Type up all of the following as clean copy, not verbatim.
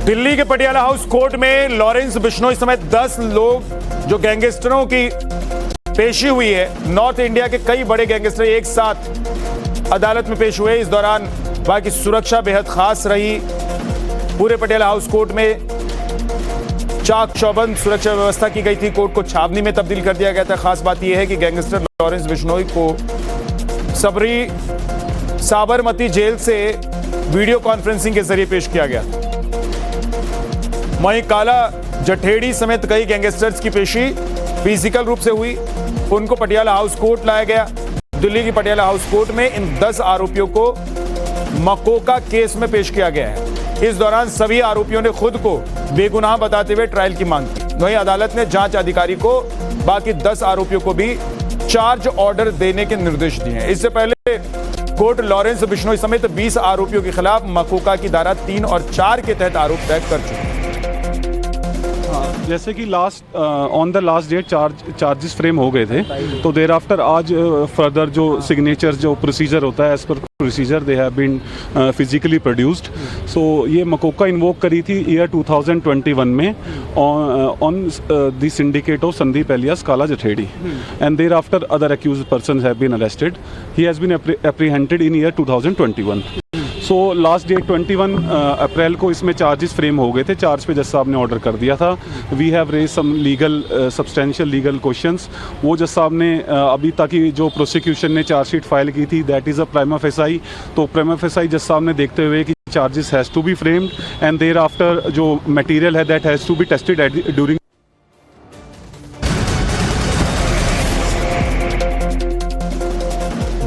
दिल्ली के Patiala house court में Lawrence Bishnoi समेत 10 लोग जो गैंगस्टरों की पेशी हुई है। नॉर्थ इंडिया के कई बड़े गैंगस्टर एक साथ अदालत में पेश हुए। इस दौरान वहां की सुरक्षा बेहद खास रही। पूरे पटियाला हाउस कोर्ट में चाक चौबंद सुरक्षा व्यवस्था की गई थी। कोर्ट को छावनी में तब्दील कर दिया गया था। खास बात यह है कि गैंगस्टर लॉरेंस बिश्नोई को साबरमती जेल से वीडियो कॉन्फ्रेंसिंग के जरिए पेश किया गया। वहीं काला जठेड़ी समेत कई गैंगस्टर्स की पेशी फिजिकल रूप से हुई। उनको पटियाला हाउस कोर्ट लाया गया। दिल्ली की पटियाला हाउस कोर्ट में इन 10 आरोपियों को मकोका केस में पेश किया गया है। इस दौरान सभी आरोपियों ने खुद को बेगुनाह बताते हुए ट्रायल की मांग की। वहीं अदालत ने जांच अधिकारी को बाकी 10 आरोपियों को भी चार्ज ऑर्डर देने के निर्देश दिए हैं। इससे पहले कोर्ट लॉरेंस बिश्नोई समेत 20 आरोपियों के खिलाफ मकोका की धारा 3 और 4 के तहत आरोप तय कर चुके हैं। जैसे कि on the last date charges frame हो गए थे, तो देर आफ्टर आज फर्दर जो सिग्नेचर जो प्रोसीजर होता है as per procedure they have been physically produced. So ये मकोका इन्वोक करी थी ईयर 2021 में on the syndicate of Sandeep alias Kala Jathedi, and thereafter other accused persons have been arrested. He has been apprehended in year 2021। So last date 21 अप्रैल को इसमें charges frame हो गए थे। Charge पे जज साहब ने ऑर्डर कर दिया था। We have raise some legal substantial legal questions. वो जज साहब ने अभी तक की जो प्रोसिक्यूशन ने चार्जशीट फाइल की थी that is a prima facie. तो प्राइमा फेसाई जज साहब ने देखते हुए कि charges has to be framed and thereafter जो मटेरियल है that has to be tested during.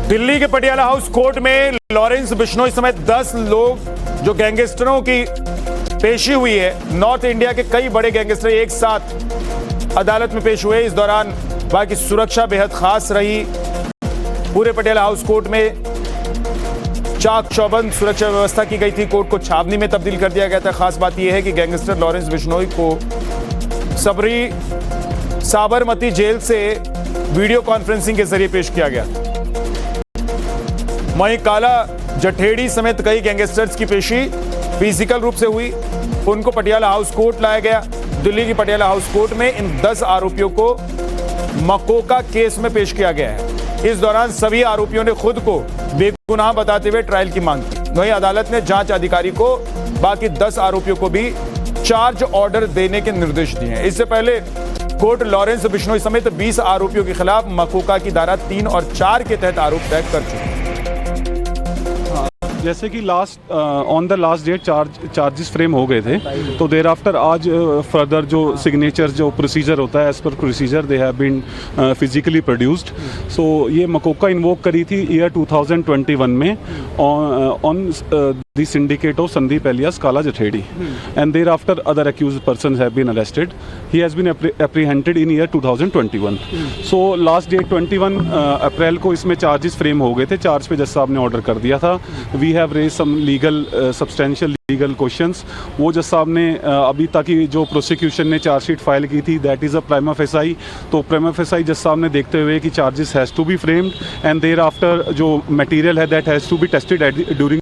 Delhi के पटियाला हाउस कोर्ट में लॉरेंस बिश्नोई समेत 10 लोग जो गैंगस्टरों की पेशी हुई है। नॉर्थ इंडिया के कई बड़े गैंगस्टर एक साथ अदालत में पेश हुए। इस दौरान वहां की सुरक्षा बेहद खास रही। पूरे पटियाला हाउस कोर्ट में चाक चौबंद सुरक्षा व्यवस्था की गई थी। कोर्ट को छावनी में तब्दील कर दिया गया था। खास बात यह है कि गैंगस्टर लॉरेंस बिश्नोई को साबरमती जेल से वीडियो कॉन्फ्रेंसिंग के जरिए पेश किया गया। वहीं काला जठेड़ी समेत कई गैंगस्टर्स की पेशी फिजिकल रूप से हुई। उनको पटियाला हाउस कोर्ट लाया गया। दिल्ली की पटियाला हाउस कोर्ट में इन 10 आरोपियों को मकोका केस में पेश किया गया है। इस दौरान सभी आरोपियों ने खुद को बेगुनाह बताते हुए ट्रायल की मांग की। वहीं अदालत ने जांच अधिकारी को बाकी 10 आरोपियों को भी चार्ज ऑर्डर देने के निर्देश दिए हैं। इससे पहले कोर्ट लॉरेंस बिश्नोई समेत 20 आरोपियों के खिलाफ मकोका की धारा 3 और 4 के तहत आरोप तय कर चुके हैं। जैसे कि on the last date charges frame हो गए थे, तो देर आफ्टर आज फर्दर जो सिग्नेचर जो प्रोसीजर होता है as per procedure they have been physically produced. So ये मकोका इन्वोक करी थी ईयर 2021 में on the syndicate of Sandeep alias Kala Jathedi, and thereafter other accused persons have been arrested. He has been apprehended in year 2021। So last date 21 अप्रैल को इसमें charges frame हो गए थे। Charge पे जज साहब ने ऑर्डर कर दिया था। We have raise some legal substantial legal questions. वो जज साहब ने अभी तक की जो प्रोसिक्यूशन ने चार्जशीट फाइल की थी that is a prima facie. तो प्राइमा फेसाई जज साहब ने देखते हुए कि charges has to be framed and thereafter जो मटेरियल है that has to be tested during